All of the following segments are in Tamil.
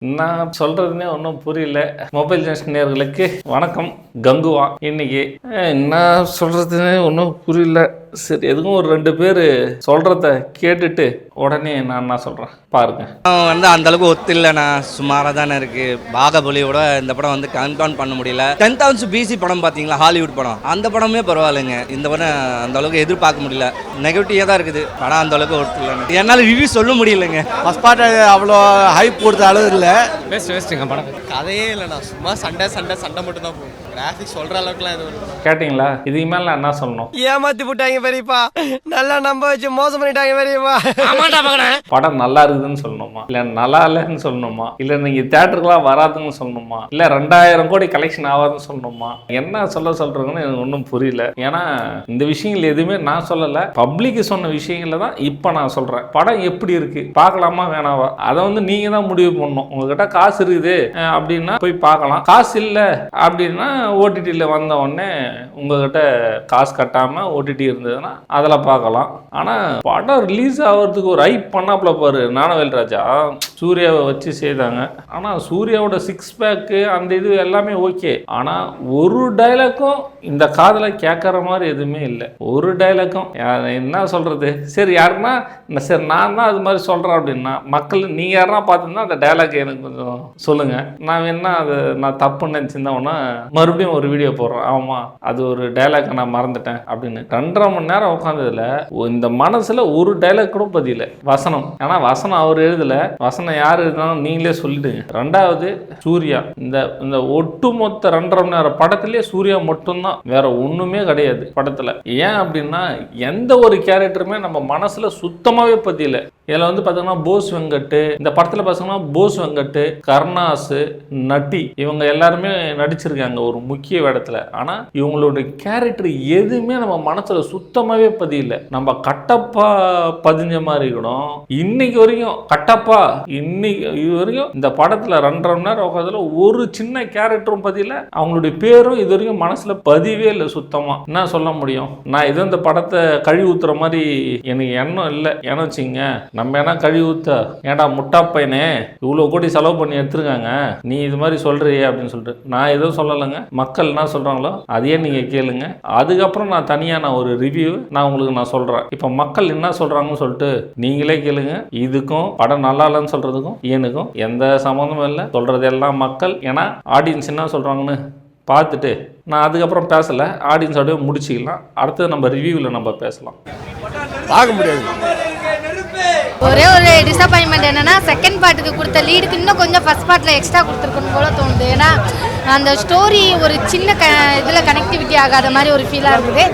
நான் சொல்றதுனே ஒன்றும் புரியல. மொபைல் ஜங்ஷன் நேயர்களுக்கு வணக்கம். கங்குவா. இன்னைக்கு என்ன சொல்றதுனே ஒன்றும் புரியல. சரி, எதுக்கும் ஒரு 2 பேர் சொல்றத கேட்டுட்டு உடனே நான் என்ன சொல்றேன் பாருங்க. அந்த அளவுக்கு ஒத்து இல்லைண்ணா, சுமாராக தானே இருக்கு. பாகபலியோட இந்த படம் கன்ஃபார்ம் பண்ண முடியல. 10,000 BC படம் பார்த்தீங்களா, ஹாலிவுட் படம், அந்த படமே பரவாயில்லைங்க. இந்த படம் அந்த அளவுக்கு எதிர்பார்க்க முடியல. நெகட்டிவாக தான் இருக்குது படம், அந்த அளவுக்கு ஒத்து இல்லைங்க. என்னால் ரிவ்யூ சொல்ல முடியலைங்க. ஃபர்ஸ்ட் பார்ட் அவ்வளோ ஹைப் கொடுத்த அளவு இல்லை. வேஸ்ட்டுங்க படம். கதையே இல்லைண்ணா, சும்மா சண்டை மட்டும் தான் போகும். கிராஃபிக்ஸ் சொல்கிற அளவுக்குலாம் எதுவும் கேட்டிங்களா? இதுக்கு மேலே நான் என்ன சொல்லணும்? ஏமாத்தி போட்டாங்க பெரியப்பா, நல்லா நம்ப வச்சு மோசம் பண்ணிட்டாங்க பெரியப்பா. படம் நல்லா இருக்குதுன்னு சொல்லணுமா, இல்ல நல்லா இல்லைன்னு சொல்லணுமா, இல்ல நீங்க தியேட்டருக்குலாம் வராதுன்னு சொல்லணுமா, இல்ல 2000 கோடி கலெக்ஷன் ஆகாதுன்னு சொல்லணுமா, என்ன சொல்றதுன்னு எனக்கு ஒன்றும் புரியல. ஏன்னா இந்த விஷயங்கள் எதுவுமே நான் சொல்லல, பப்ளிக் சொன்ன விஷயங்கள தான் இப்ப நான் சொல்றேன். படம் எப்படி இருக்கு, பார்க்கலாமா வேணாவா, அதை நீங்க தான் முடிவு பண்ணணும். உங்ககிட்ட காசு இருக்குது அப்படின்னா போய் பார்க்கலாம், காசு இல்லை அப்படின்னா ஓடிடியில் வந்த உடனே உங்ககிட்ட காசு கட்டாம ஓடிடி இருந்ததுன்னா அதில் பார்க்கலாம். ஆனால் படம் ரிலீஸ் ஆகிறதுக்கு ஒரு ஹைப் பண்ணாப்புல பாரு ஞானவேல் ராஜா. சூர்யாவை வச்சு செய்தாங்க. ஆனால் சூர்யாவோட 6 பேக்கு அந்த இது எல்லாமே ஓகே. ஆனால் ஒரு டைலாக்கும் இந்த காதலை கேட்குற மாதிரி எதுவுமே இல்லை. ஒரு டைலாக்கும் என்ன சொல்றது. சரி, யாருன்னா சரி நான் தான் அது மாதிரி சொல்கிறேன் அப்படின்னா மக்கள் நீங்கள் யாருன்னா பார்த்துருந்தா அந்த டைலாக் எனக்கு கொஞ்சம் சொல்லுங்க. நான் வேணா அது நான் தப்புன்னு நினச்சிருந்தேன்னா மறுபடியும் ஒரு வீடியோ போடுறேன். ஆமாம், அது ஒரு டைலாக் நான் மறந்துட்டேன் அப்படின்னு 2.5 மணி நேரம் உட்காந்ததுல இந்த மனசுல ஒரு டைலாக் கூட பதில வசனம். ஆனா வசனம் அவர் எழுதல, வசனம் யார் எழுதினாலும் நீங்களே சொல்லிடுங்க. 2வது சூர்யா. இந்த ஒட்டுமொத்த 2.5 மணி நேரம் படத்திலே சூர்யா மட்டும்தான், வேற ஒண்ணுமே கிடையாது படத்துல. ஏன் அப்படின்னா எந்த ஒரு கேரக்டருமே நம்ம மனசுல சுத்தமாவே பதியல. இதுல பாத்தீங்கன்னா போஸ் வெங்கட், இந்த படத்துல பாத்தீங்கன்னா போஸ் வெங்கட், கருணாஸ், நட்டி, இவங்க எல்லாருமே நடிச்சிருக்காங்க ஒரு முக்கிய இடத்துல. ஆனா இவங்களோட கேரக்டர் எதுவுமே நம்ம மனசுல சுத்தமாவே பதியல. நம்ம கட்டப்பா பதிஞ்ச மாதிரி இருக்கணும். இன்னைக்கு வரைக்கும் கட்டப்பா இன்னைக்கு இது வரைக்கும் இந்த படத்துல 2.5 மணி நேரம் உட்காந்துல ஒரு சின்ன கேரக்டரும் பதியல. அவங்களுடைய பேரும் இது வரைக்கும் மனசுல பதிவே இல்லை சுத்தமா. என்ன சொல்ல முடியும்? நான் இது இந்த படத்தை கழுவி ஊத்துற மாதிரி எனக்கு எண்ணம் இல்லை. ஏன்னு வச்சுங்க, நம்ம என்ன கழுவி ஊத்த, ஏன்டா முட்டா பையனே இவ்வளவு கோடி செலவு பண்ணி எடுத்துருக்காங்க, நீ இது மாதிரி சொல்றியே அப்படின்னு சொல்லிட்டு நான் எதுவும் சொல்லலைங்க. மக்கள் என்ன சொல்றாங்களோ அதையே நீங்க கேளுங்க. அதுக்கப்புறம் நான் தனியா ஒரு ரிவ்யூ நான் உங்களுக்கு நான் சொல்றேன். இப்ப மக்கள் என்ன சொல்றாங்கன்னு சொல்லிட்டு நீங்களே கேளுங்க. இதுக்கும் படம் நல்லா இல்லைன்னு சொல்றதுக்கும் எனக்கும் எந்த சம்மந்தமும் இல்லை. சொல்றது எல்லாம் மக்கள். ஏன்னா ஆடியன்ஸ் என்ன சொல்றாங்கன்னு பார்த்துட்டு நான் அதுக்கப்புறம் பேசல, ஆடியன்ஸோட முடிச்சுக்கலாம். அடுத்தது நம்ம ரிவ்யூவில் நம்ம பேசலாம். பார்க்க முடியாது. ஒரே ஒரு டிசப்பாயின்மெண்ட் என்னன்னா, செகண்ட் பார்ட்டுக்கு கொடுத்த லீடுக்கு இன்னும் கொஞ்சம் ஃபர்ஸ்ட் பார்ட்டில் எக்ஸ்ட்ரா கொடுத்துருக்கணும் போல தோணுது. ஏன்னா அந்த ஸ்டோரி ஒரு சின்ன இதில் கனெக்டிவிட்டி ஆகாத மாதிரி ஒரு ஃபீலாக இருக்குது.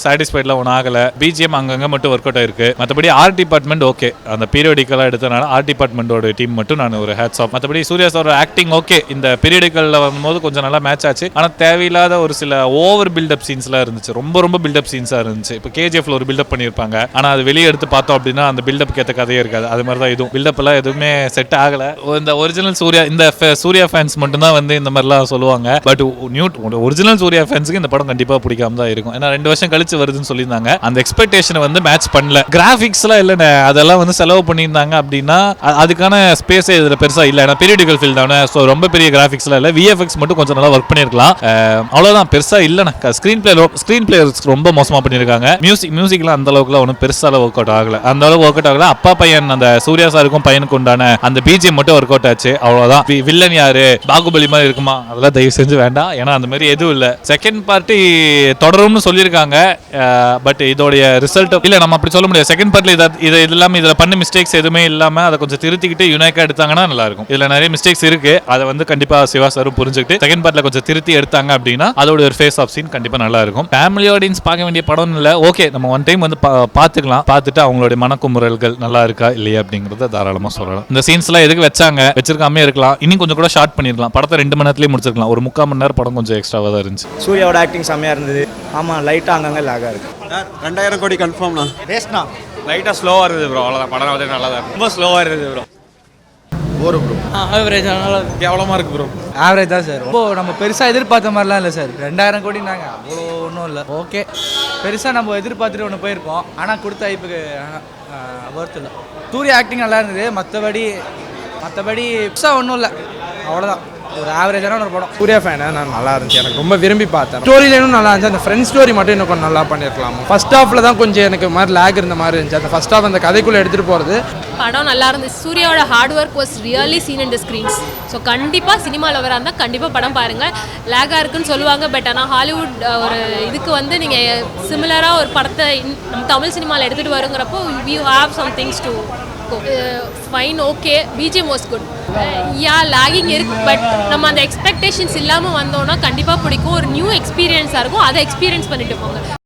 சாட்டிஸ்ஃபைட்லாம் ஒன்றும் ஆகலை. பிஜிஎம் அங்கங்கே மட்டும் ஒர்க் அவுட் ஆயிருக்கு. மற்றபடி ஆர்ட் டிபார்ட்மெண்ட் ஓகே. அந்த பீரியடிக்கலாக எடுத்தனால ஆர்ட் டிபார்ட்மெண்ட்டோட டீம் மட்டும் நான் ஒரு ஹேட்ஸ் ஆஃப். மற்றபடி சூர்யா சார் ஆக்டிங் ஓகே. இந்த பீரியடிக்கலில் வரும்போது கொஞ்சம் நல்லா மேட்ச் ஆச்சு. ஆனால் தேவையில்லாத ஒரு சில ஓவர் பில்டப் சீன்ஸ்லாம் இருந்துச்சு. ரொம்ப பில்டப் சீன்ஸாக இருந்துச்சு. இப்போ கேஜிஎஃப்ல ஒரு பில்டப் பண்ணியிருப்பாங்க, ஆனால் அது வெளியே எடுத்து பார்த்தோம் அப்படின்னா அந்த பில்டப் ஏற்ற கதையே இருக்காது. அது மாதிரி தான் இதுவும் பில்டப் எல்லாம் எதுவுமே செட் ஆகலை. இந்த ஒரிஜினல் சூர்யா, இந்த சூர்யா ஃபேன்ஸ் மட்டும்தான் இந்த மாதிரிலாம் சொல்லுவாங்க. பட் ஒரிஜினல் சூர்யா ஃபேன்ஸுக்கு இந்த படம் கண்டிப்பாக பிடிக்காம தான் இருக்கும். ஏன்னா 2 வருஷம் கழிச்சு வருதுன்னு சொல்லியிருந்தாங்க. அந்த எக்ஸ்பெக்டேஷனை மேட்ச் பண்ணல. கிராஃபிக்ஸ்லாம் இல்லைண்ணே, அதெல்லாம் செலவு பண்ணியிருந்தாங்க அப்படின்னா அதுக்கான ஸ்பேஸே இதில் பெருசாக இல்லை. ஏன்னா பீரியடிக்கல் ஃபீல் தானே, ஸோ ரொம்ப பெரிய கிராஃபிக்ஸ்லாம் இல்லை. விஎஃப்எக்ஸ் மட்டும் கொஞ்சம் நல்லா ஒர்க் பண்ணியிருக்கலாம். அவ்வளோதான், பெருசாக இல்லைண்ணா. ஸ்க்ரீன் பிளே ரொம்ப மோசமாக பண்ணியிருக்காங்க. மியூசிக்லாம் அந்த அளவுக்குலாம் ஒன்றும் பெருசாக ஒர்க் அவுட் ஆகலை. அந்த அளவுக்கு ஒர்க் அவுட் ஆகலை. அப்பா பையன் அந்த சூர்யா சாருக்கும் பையனுக்கு உண்டான அந்த பிஜிஎம் மட்டும் ஒர்க் அவுட் ஆச்சு, அவ்வளவுதான். வில்லன் யாரு, பாகுபலி மாதிரி இருக்குமா, அதெல்லாம் தயவு செஞ்சு வேண்டாம். ஏன்னா அந்த மாதிரி எதுவும் இல்லை. செகண்ட் பார்ட்டி தொடரும்னு சொல்லியிருக்காங்க. பட் இதோடைய ரிசல்ட் இல்ல, நம்ம அப்படி சொல்ல முடியாது. செகண்ட் பார்ட்ல இது இல்லாம இதுல பண்ண மிஸ்டேக்ஸ் எதுவுமே இல்லாம அதை கொஞ்சம் திருத்திக்கிட்டு யுனைக்கா எடுத்தாங்கன்னா நல்லா இருக்கும். இதுல நிறைய மிஸ்டேக்ஸ் இருக்கு, அதை கண்டிப்பா சிவா சாரும் புரிஞ்சுக்கிட்டு செகண்ட் பார்ட்ல கொஞ்சம் திருத்தி எடுத்தாங்க அப்படின்னா அதோட ஒரு ஃபேஸ் ஆஃப் சீன் கண்டிப்பா நல்லா இருக்கும். ஃபேமிலி ஆடியன்ஸ் பார்க்க வேண்டிய படம் இல்ல. ஓகே, நம்ம ஒன் டைம் பார்த்துக்கலாம். பார்த்துட்டு அவங்களுடைய மனக்குமுறல்கள் நல்லா இருக்கா இல்லையா அப்படிங்கறத தாராளமா சொல்லலாம். இந்த சீன்ஸ்லாம் எதுக்கு வச்சிருக்காமே இருக்கலாம். இன்னும் கொஞ்சம் கூட ஷார்ட் பண்ணிருக்கலாம். படத்தை 2 மணி நேரத்திலேயே முடிச்சிருக்கலாம். ஒரு 3/4 மணி நேரம் படம் கொஞ்சம் எக்ஸ்ட்ராவா தான் இருந்துச்சு. சூர்யாவோட ஆக்டிங் செம்மையா இருந்தது. ஆமா, லைட்டா அங்கங்க லாகா இருக்கு. 2000 கோடி கன்ஃபார்ம்னா வேஸ்ட்னா லைட்டா ஸ்லோவா இருக்குது ப்ரோ. அவ்வளவுதான், படம் வந்து நல்லா தான் ரொம்ப ஸ்லோவா இருக்குது ப்ரோ. ஒரு ப்ரோ ஆவரேஜ் நல்லா கேவலமா இருக்கு ப்ரோ. ஆவரேஜ் தான் சார். ரொம்ப நம்ம பெருசாக எதிர்பார்த்த மாதிரிலாம் இல்லை சார். 2000 கோடி நாங்கள் அவ்வளோ ஒன்றும் இல்லை. ஓகே, பெருசாக நம்ம எதிர்பார்த்துட்டு ஒன்று போயிருக்கோம். ஆனால் கொடுத்த ஐப்புக்கு ஒர்த் இல்லை. சூர்யா ஆக்டிங் நல்லா இருந்தது. மற்றபடி மற்றபடி புதுசாக ஒன்றும் இல்லை, அவ்வளோதான். ஒரு ஆவரேஜான ஒரு படம். சூர்யா ஃபேனு நான் நல்லா இருந்துச்சு, எனக்கு ரொம்ப விரும்பி பார்த்தேன். ஸ்டோரி லைனும் நல்லா இருந்துச்சு, அந்த ஃப்ரெண்ட் ஸ்டோரி மட்டும் இன்னும் கொஞ்சம் நல்லா பண்ணியிருக்கலாம். ஃபர்ஸ்ட் ஹாஃபில் தான் கொஞ்சம் எனக்கு மாதிரி லேக் இருந்த மாதிரி இருந்துச்சு. அந்த ஃபர்ஸ்ட் ஹாஃப் அந்த கதைக்குள்ளே எடுத்துகிட்டு போகிறது படம் நல்லா இருந்துச்சு. சூர்யாவோட hard work was really seen in the screens. So கண்டிப்பாக சினிமா லவராக இருந்தால் கண்டிப்பாக படம் பாருங்கள். லேகாக இருக்குன்னு சொல்லுவாங்க, பட் ஆனால் ஹாலிவுட் ஒரு இதுக்கு வந்து நீங்கள் சிமிலராக ஒரு படத்தை நம்ம தமிழ் சினிமாவில் எடுத்துகிட்டு வருங்கிறப்போ you have some things to fine. Okay, BGM was good. Yeah lagging இருக்கு, பட் நம்ம அந்த எக்ஸ்பெக்டேஷன்ஸ் இல்லாமல் வந்தோன்னா கண்டிப்பாக பிடிக்கும். ஒரு நியூ எக்ஸ்பீரியன்ஸாக இருக்கும், அதை எக்ஸ்பீரியன்ஸ் பண்ணிட்டு போங்க.